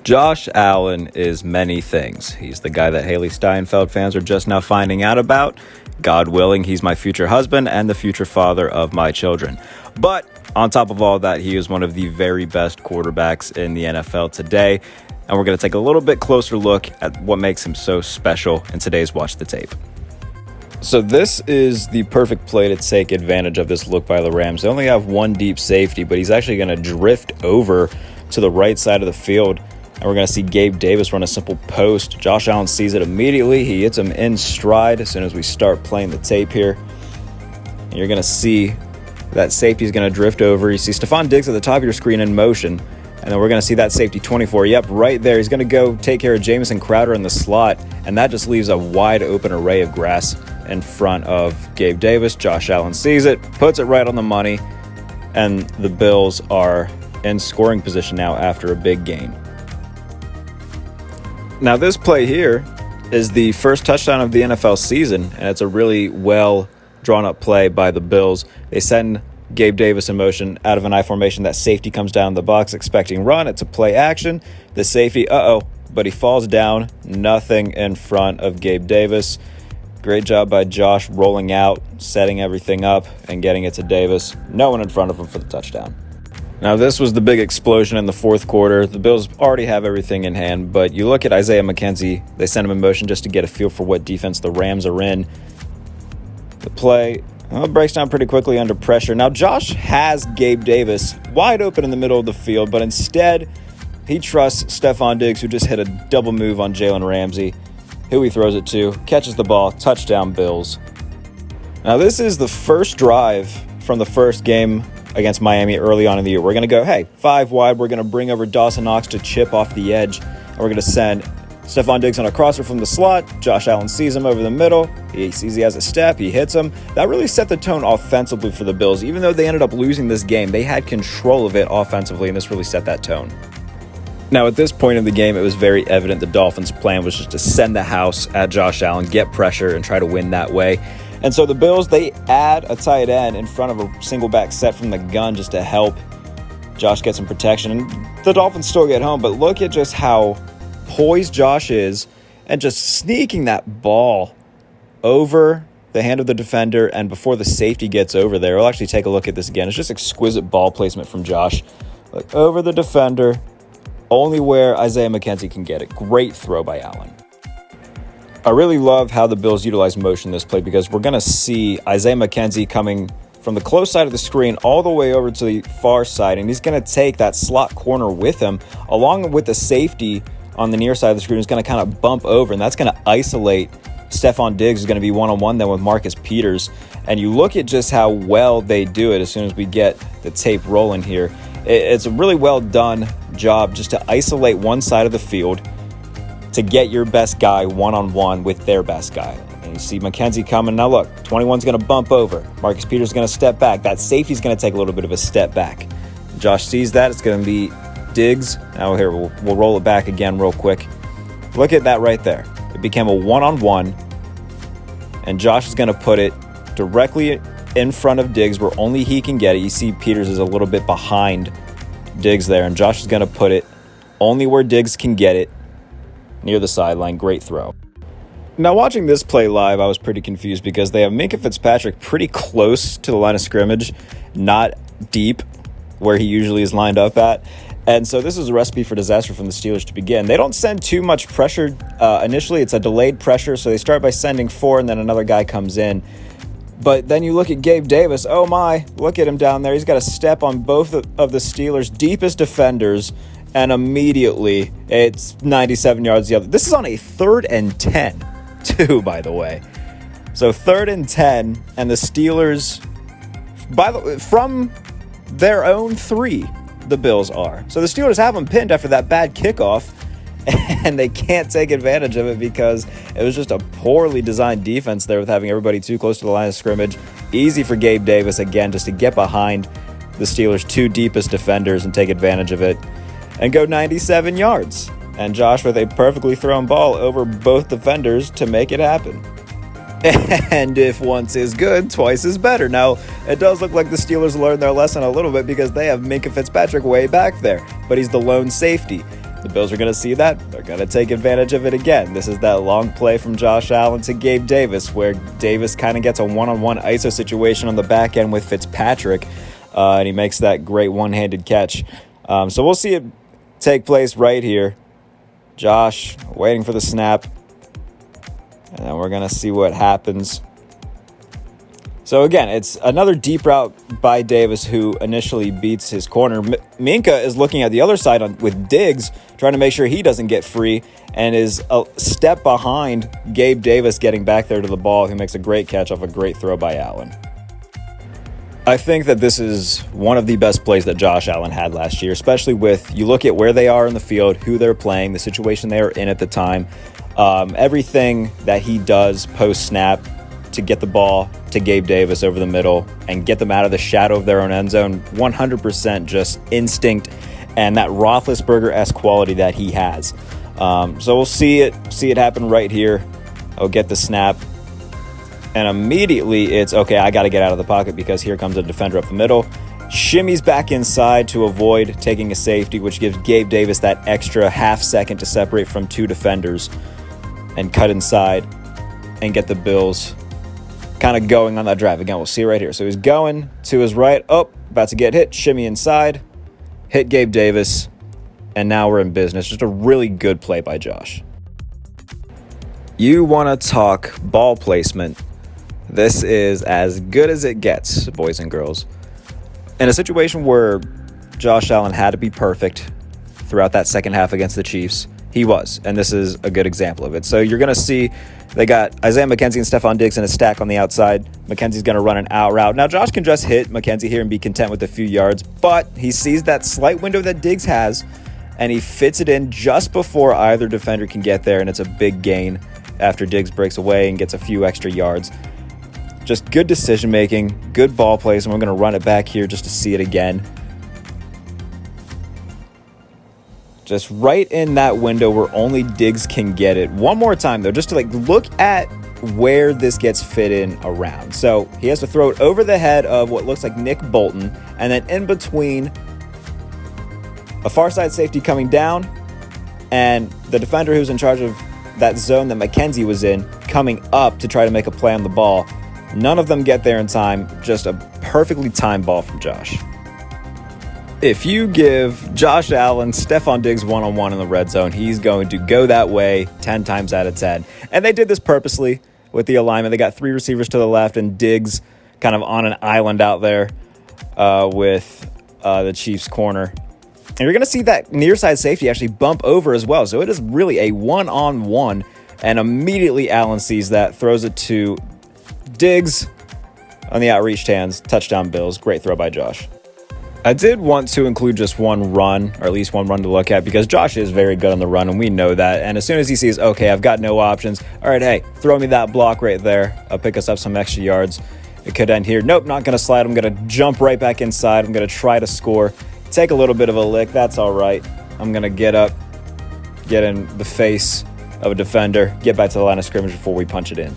Josh Allen is many things. He's the guy that Haley Steinfeld fans are just now finding out about. God willing, he's my future husband and the future father of my children. But on top of all that, he is one of the very best quarterbacks in the NFL today. And we're going to take a little bit closer look at what makes him so special in today's Watch the Tape. So this is the perfect play to take advantage of this look by the Rams. They only have one deep safety, but he's actually going to drift over to the right side of the field. And we're going to see Gabe Davis run a simple post. Josh Allen sees it immediately. He hits him in stride as soon as we start playing the tape here. And you're going to see that safety is going to drift over. You see Stephon Diggs at the top of your screen in motion. And then we're going to see that safety 24. Yep, right there. He's going to go take care of Jamison Crowder in the slot. And that just leaves a wide open array of grass in front of Gabe Davis. Josh Allen sees it, puts it right on the money. And the Bills are in scoring position now after a big gain. Now, this play here is the first touchdown of the NFL season, and it's a really well drawn-up play by the Bills. They send Gabe Davis in motion out of an I formation. That safety comes down the box expecting run. It's a play action. The safety, but he falls down. Nothing in front of Gabe Davis. Great job by Josh rolling out, setting everything up, and getting it to Davis. No one in front of him for the touchdown. Now, this was the big explosion in the fourth quarter. The Bills already have everything in hand, but you look at Isaiah McKenzie. They send him in motion just to get a feel for what defense the Rams are in. The play breaks down pretty quickly under pressure. Now, Josh has Gabe Davis wide open in the middle of the field, but instead, he trusts Stephon Diggs, who just hit a double move on Jalen Ramsey, who he throws it to, catches the ball, touchdown Bills. Now, this is the first drive from the first game against Miami early on in the year. We're going to go, 5 wide. We're going to bring over Dawson Knox to chip off the edge. And we're going to send Stephon Diggs on a crosser from the slot. Josh Allen sees him over the middle. He sees he has a step. He hits him. That really set the tone offensively for the Bills. Even though they ended up losing this game, they had control of it offensively, and this really set that tone. Now, at this point in the game, it was very evident the Dolphins' plan was just to send the house at Josh Allen, get pressure, and try to win that way. And so the Bills, they add a tight end in front of a single back set from the gun just to help Josh get some protection. And the Dolphins still get home, but look at just how poised Josh is and just sneaking that ball over the hand of the defender and before the safety gets over there. We'll actually take a look at this again. It's just exquisite ball placement from Josh. Like over the defender, only where Isaiah McKenzie can get it. Great throw by Allen. I really love how the Bills utilize motion this play because we're going to see Isaiah McKenzie coming from the close side of the screen all the way over to the far side, and he's going to take that slot corner with him, along with the safety on the near side of the screen who's going to kind of bump over, and that's going to isolate Stephon Diggs, who's going to be one-on-one then with Marcus Peters. And you look at just how well they do it as soon as we get the tape rolling here. It's a really well done job just to isolate one side of the field to get your best guy one-on-one with their best guy. And you see McKenzie coming. Now look, 21's going to bump over. Marcus Peters is going to step back. That safety's going to take a little bit of a step back. Josh sees that. It's going to be Diggs. Now here, we'll roll it back again real quick. Look at that right there. It became a one-on-one. And Josh is going to put it directly in front of Diggs where only he can get it. You see Peters is a little bit behind Diggs there. And Josh is going to put it only where Diggs can get it, near the sideline. Great throw. Now, watching this play live, I was pretty confused because they have Minkah Fitzpatrick pretty close to the line of scrimmage, not deep where he usually is lined up at. And so this is a recipe for disaster from the Steelers to begin. They don't send too much pressure initially. It's a delayed pressure, so they start by sending 4, and then another guy comes in. But then you look at Gabe Davis. Oh, my. Look at him down there. He's got a step on both of the Steelers' deepest defenders, and immediately it's 97 yards the other. This is on a 3rd and 10, too, by the way. So 3rd and 10, and the Steelers, from their own 3, the Bills are. So the Steelers have them pinned after that bad kickoff, and they can't take advantage of it because it was just a poorly designed defense there with having everybody too close to the line of scrimmage. Easy for Gabe Davis, again, just to get behind the Steelers' 2 deepest defenders and take advantage of it and go 97 yards. And Josh with a perfectly thrown ball over both defenders to make it happen. And if once is good, twice is better. Now, it does look like the Steelers learned their lesson a little bit because they have Minkah Fitzpatrick way back there, but he's the lone safety. The Bills are going to see that. They're going to take advantage of it again. This is that long play from Josh Allen to Gabe Davis, where Davis kind of gets a one-on-one ISO situation on the back end with Fitzpatrick, and he makes that great one-handed catch. So we'll see it take place right here. Josh waiting for the snap, and then we're going to see what happens. So again, it's another deep route by Davis, who initially beats his corner. Minka is looking at the other side with Diggs, trying to make sure he doesn't get free, and is a step behind Gabe Davis getting back there to the ball, who makes a great catch off a great throw by Allen. I think that this is one of the best plays that Josh Allen had last year, especially with, you look at where they are in the field, who they're playing, the situation they are in at the time, everything that he does post-snap to get the ball to Gabe Davis over the middle and get them out of the shadow of their own end zone, 100% just instinct and that Roethlisberger-esque quality that he has. So we'll see it happen right here. I'll get the snap, and immediately it's, okay, I got to get out of the pocket because here comes a defender up the middle. Shimmies back inside to avoid taking a safety, which gives Gabe Davis that extra half second to separate from two defenders and cut inside and get the Bills kind of going on that drive. Again, we'll see it right here. So he's going to his right. Oh, about to get hit. Shimmy inside. Hit Gabe Davis. And now we're in business. Just a really good play by Josh. You want to talk ball placement. This is as good as it gets, boys and girls. In a situation where Josh Allen had to be perfect throughout that second half against the Chiefs, he was. And this is a good example of it. So you're going to see they got Isaiah McKenzie and Stephon Diggs in a stack on the outside. McKenzie's going to run an out route. Now, Josh can just hit McKenzie here and be content with a few yards, but he sees that slight window that Diggs has, and he fits it in just before either defender can get there, and it's a big gain after Diggs breaks away and gets a few extra yards. Just good decision-making, good ball plays, and we're going to run it back here just to see it again. Just right in that window where only Diggs can get it. One more time, though, just to look at where this gets fit in around. So he has to throw it over the head of what looks like Nick Bolton, and then in between a far side safety coming down and the defender who's in charge of that zone that McKenzie was in coming up to try to make a play on the ball. None of them get there in time. Just a perfectly timed ball from Josh. If you give Josh Allen Stephon Diggs one-on-one in the red zone, he's going to go that way 10 times out of 10. And they did this purposely with the alignment. They got three receivers to the left and Diggs kind of on an island out there with the Chiefs' corner. And you're going to see that near side safety actually bump over as well. So it is really a one-on-one. And immediately Allen sees that, throws it to Diggs on the outreached hands. Touchdown Bills. Great throw by Josh. I did want to include just one run, or at least one run to look at, because Josh is very good on the run, and we know that. And as soon as he sees, okay, I've got no options, all right, hey, throw me that block right there. I'll pick us up some extra yards. It could end here. Nope, not going to slide. I'm going to jump right back inside. I'm going to try to score. Take a little bit of a lick. That's all right. I'm going to get up, get in the face of a defender, get back to the line of scrimmage before we punch it in.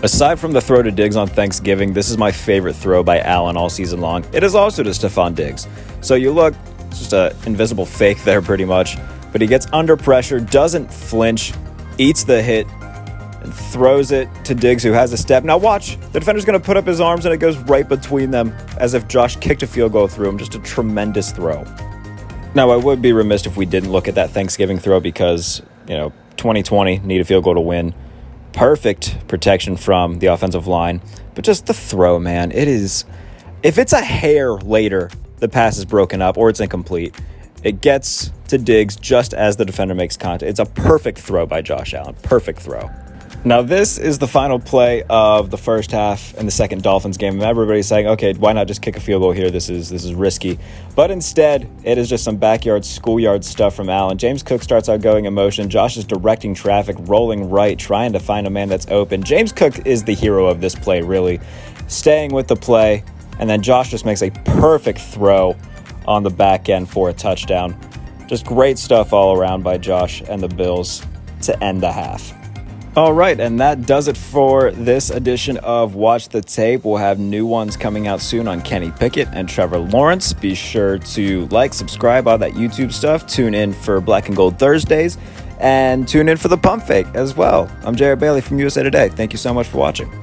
Aside from the throw to Diggs on Thanksgiving, this is my favorite throw by Allen all season long. It is also to Stephon Diggs. So you look, it's just an invisible fake there pretty much, but he gets under pressure, doesn't flinch, eats the hit, and throws it to Diggs, who has a step. Now watch, the defender's going to put up his arms and it goes right between them as if Josh kicked a field goal through him. Just a tremendous throw. Now I would be remiss if we didn't look at that Thanksgiving throw because, 2020, need a field goal to win. Perfect protection from the offensive line, but just the throw, man. It is, if it's a hair later, the pass is broken up or it's incomplete. It gets to Diggs just as the defender makes contact. It's a perfect throw by Josh Allen. Perfect throw. Now, this is the final play of the first half in the second Dolphins game. Everybody's saying, okay, why not just kick a field goal here? This is risky. But instead, it is just some backyard, schoolyard stuff from Allen. James Cook starts out going in motion. Josh is directing traffic, rolling right, trying to find a man that's open. James Cook is the hero of this play, really. Staying with the play, and then Josh just makes a perfect throw on the back end for a touchdown. Just great stuff all around by Josh and the Bills to end the half. All right, and that does it for this edition of Watch the Tape. We'll have new ones coming out soon on Kenny Pickett and Trevor Lawrence. Be sure to like, subscribe, all that YouTube stuff. Tune in for Black and Gold Thursdays, and tune in for the Pump Fake as well. I'm Jarrett Bailey from USA Today. Thank you so much for watching.